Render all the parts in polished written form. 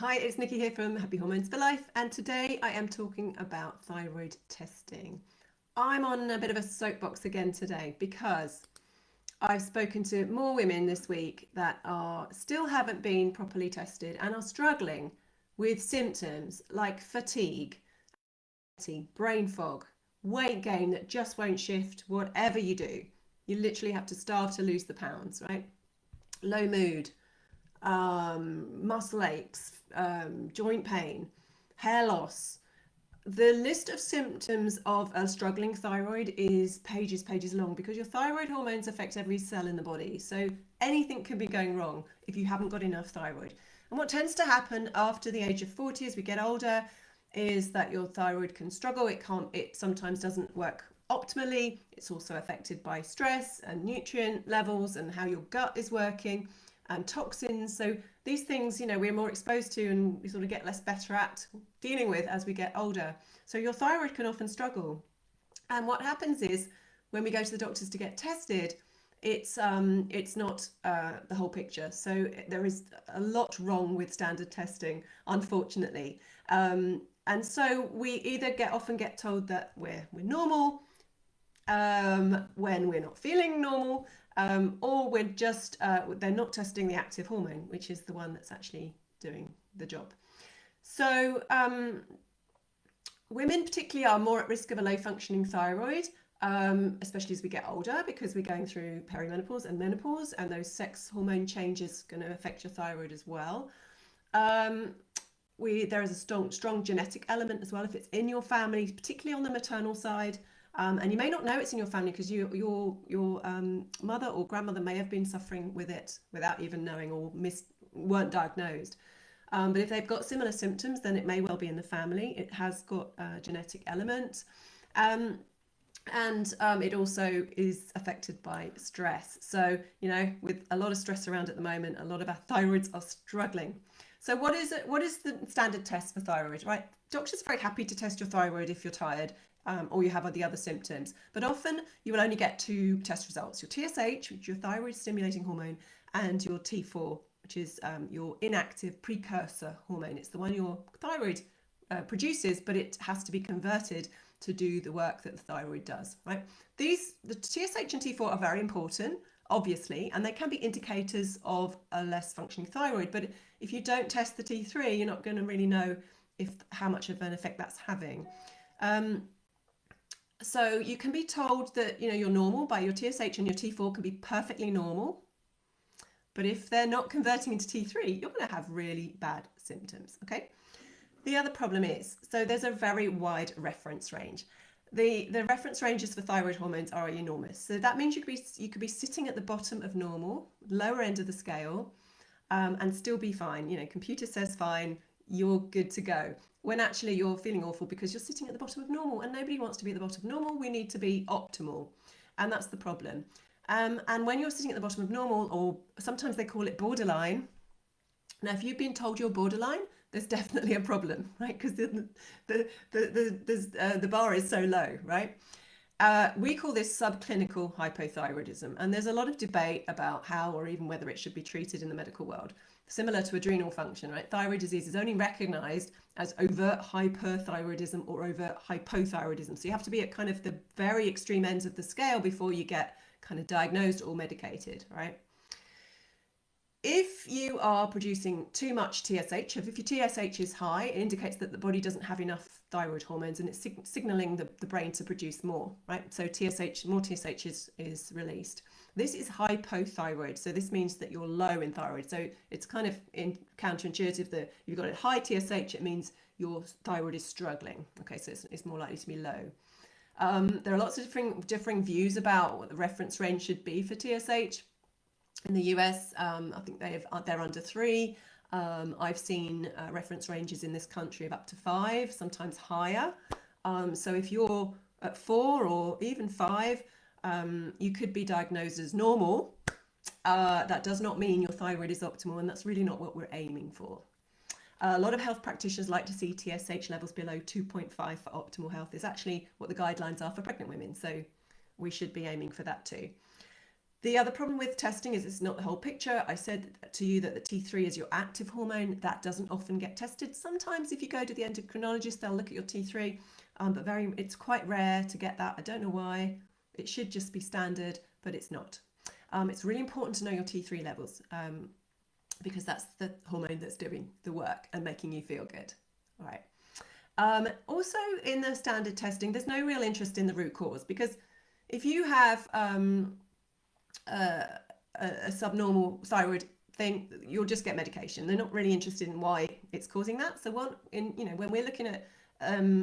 Hi, it's Nikki here from Happy Hormones for Life, and today I am talking about thyroid testing. I'm on a bit of a soapbox again today because I've spoken to more women this week that are still haven't been properly tested and are struggling with symptoms like fatigue, brain fog, weight gain that just won't shift whatever you do. You literally have to starve to lose the pounds, right? Low mood, muscle aches, joint pain, hair loss. The list of symptoms of a struggling thyroid is pages long because your thyroid hormones affect every cell in the body. So anything can be going wrong if you haven't got enough thyroid. And what tends to happen after the age of 40 as we get older is that your thyroid can struggle. It sometimes doesn't work optimally. It's also affected by stress and nutrient levels and how your gut is working and toxins. So these things, we're more exposed to and we sort of get less better at dealing with as we get older. So your thyroid can often struggle. And what happens is when we go to the doctors to get tested, it's not the whole picture. So there is a lot wrong with standard testing, unfortunately. And so we either often get told that we're normal when we're not feeling normal, or we're just they're not testing the active hormone, which is the one that's actually doing the job. So women particularly are more at risk of a low functioning thyroid, especially as we get older, because we're going through perimenopause and menopause, and those sex hormone changes are going to affect your thyroid as well. There is a strong genetic element as well if it's in your family, particularly on the maternal side. And you may not know it's in your family because your mother or grandmother may have been suffering with it without even knowing or weren't diagnosed. But if they've got similar symptoms, then it may well be in the family. It has got a genetic element. And it also is affected by stress. So, with a lot of stress around at the moment, a lot of our thyroids are struggling. So what is it? What is the standard test for thyroid, right? Doctors are very happy to test your thyroid if you're tired, or you have the other symptoms. But often you will only get two test results: your TSH, which is your thyroid stimulating hormone, and your T4, which is your inactive precursor hormone. It's the one your thyroid produces, but it has to be converted to do the work that the thyroid does, right? The TSH and T4 are very important, obviously, and they can be indicators of a less functioning thyroid. But if you don't test the T3, you're not going to really know how much of an effect that's having. So you can be told that you're normal by your TSH, and your T4 can be perfectly normal. But if they're not converting into T3, you're going to have really bad symptoms, okay? The other problem is, so there's a very wide reference range. The reference ranges for thyroid hormones are enormous. So that means you could be sitting at the bottom of normal, lower end of the scale, and still be fine. Computer says fine, you're good to go. When actually you're feeling awful because you're sitting at the bottom of normal, and nobody wants to be at the bottom of normal. We need to be optimal, and that's the problem. And when you're sitting at the bottom of normal, or sometimes they call it borderline. Now, if you've been told you're borderline, there's definitely a problem, right? Because the bar is so low, right? We call this subclinical hypothyroidism, and there's a lot of debate about how or even whether it should be treated in the medical world. Similar to adrenal function, right? Thyroid disease is only recognized as overt hyperthyroidism or overt hypothyroidism. So you have to be at kind of the very extreme ends of the scale before you get kind of diagnosed or medicated, right? If you are producing too much TSH, if your TSH is high, it indicates that the body doesn't have enough thyroid hormones, and it's signaling the brain to produce more, right? So more TSH is released. This is hypothyroid. So this means that you're low in thyroid. So it's kind of counterintuitive that you've got a high TSH, it means your thyroid is struggling. Okay, so it's more likely to be low. There are lots of differing views about what the reference range should be for TSH. In the US, I think they're under 3. I've seen reference ranges in this country of up to 5, sometimes higher. So if you're at 4 or even 5, you could be diagnosed as normal. That does not mean your thyroid is optimal, and that's really not what we're aiming for. A lot of health practitioners like to see TSH levels below 2.5 for optimal health. Is actually what the guidelines are for pregnant women. So we should be aiming for that too. The other problem with testing is it's not the whole picture. I said to you that the T3 is your active hormone. That doesn't often get tested. Sometimes if you go to the endocrinologist, they'll look at your T3, but it's quite rare to get that. I don't know why. It should just be standard, but it's not. It's really important to know your T3 levels because that's the hormone that's doing the work and making you feel good. All right. Also, in the standard testing, there's no real interest in the root cause, because if you have a subnormal thyroid thing, you'll just get medication. They're not really interested in why it's causing that. So when we're looking at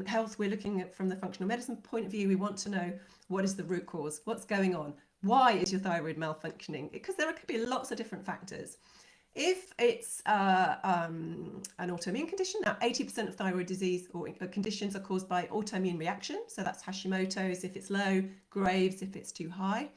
health, we're looking at from the functional medicine point of view. We want to know, what is the root cause? What's going on? Why is your thyroid malfunctioning? Because there could be lots of different factors. If it's an autoimmune condition, now 80% of thyroid disease or conditions are caused by autoimmune reaction. So that's Hashimoto's if it's low, Graves if it's too high.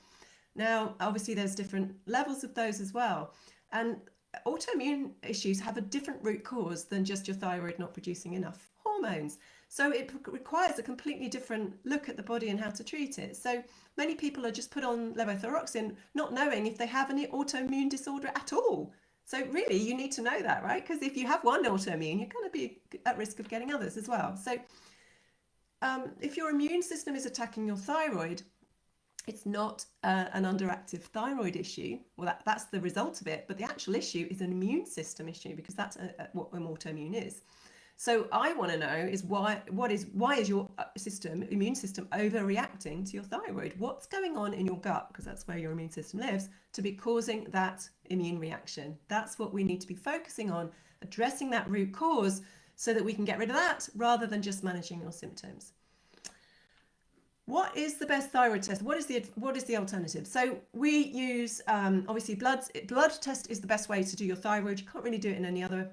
Now, obviously, there's different levels of those as well. And autoimmune issues have a different root cause than just your thyroid not producing enough hormones. So it requires a completely different look at the body and how to treat it. So many people are just put on levothyroxine, not knowing if they have any autoimmune disorder at all. So really, you need to know that, right? Because if you have one autoimmune, you're going to be at risk of getting others as well. So if your immune system is attacking your thyroid, it's not an underactive thyroid issue. Well, that's the result of it. But the actual issue is an immune system issue, because that's what an autoimmune is. So I want to know is why is your immune system overreacting to your thyroid? What's going on in your gut, because that's where your immune system lives, to be causing that immune reaction? That's what we need to be focusing on, addressing that root cause so that we can get rid of that rather than just managing your symptoms. What is the best thyroid test? What is the alternative? So we use obviously blood test is the best way to do your thyroid. You can't really do it in any other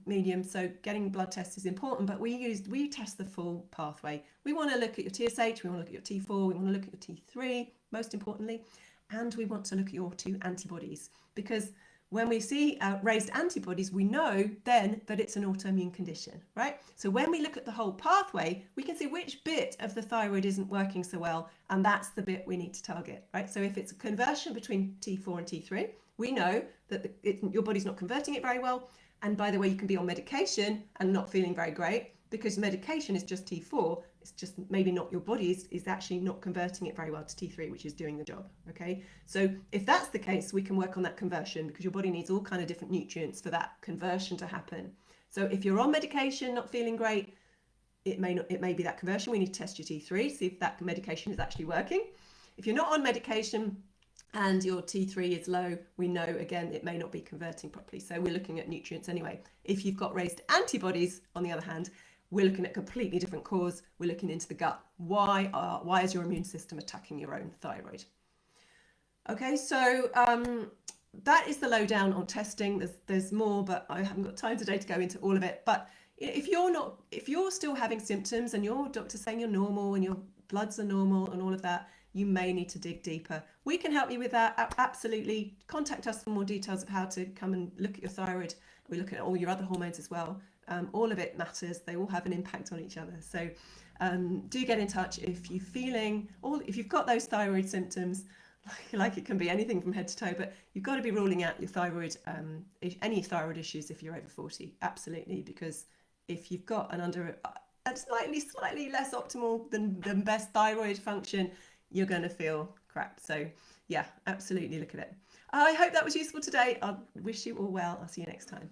medium. So getting blood test is important, but we test the full pathway. We want to look at your TSH, we want to look at your T4, we want to look at your T3, most importantly, and we want to look at your 2 antibodies, because when we see raised antibodies, we know then that it's an autoimmune condition, right? So when we look at the whole pathway, we can see which bit of the thyroid isn't working so well, and that's the bit we need to target, right? So if it's a conversion between T4 and T3, we know that your body's not converting it very well. And by the way, you can be on medication and not feeling very great, because medication is just T4. It's just maybe not your body is actually not converting it very well to T3, which is doing the job. Okay, so if that's the case, we can work on that conversion, because your body needs all kind of different nutrients for that conversion to happen. So if you're on medication, not feeling great, it may be that conversion. We need to test your T3, see if that medication is actually working. If you're not on medication and your T3 is low, we know again it may not be converting properly. So we're looking at nutrients anyway. If you've got raised antibodies, on the other hand, we're looking at a completely different cause. We're looking into the gut. Why is your immune system attacking your own thyroid? Okay, so that is the lowdown on testing. There's more, but I haven't got time today to go into all of it. But if you're still having symptoms and your doctor's saying you're normal and your bloods are normal and all of that, you may need to dig deeper. We can help you with that. Absolutely. Contact us for more details of how to come and look at your thyroid. We look at all your other hormones as well. All of it matters. They all have an impact on each other. So do get in touch if you've got those thyroid symptoms, like it can be anything from head to toe, but you've got to be ruling out your thyroid, any thyroid issues if you're over 40. Absolutely, because if you've got a slightly less optimal than best thyroid function, you're going to feel crap. So yeah, absolutely look at it. I hope that was useful today. I wish you all well. I'll see you next time.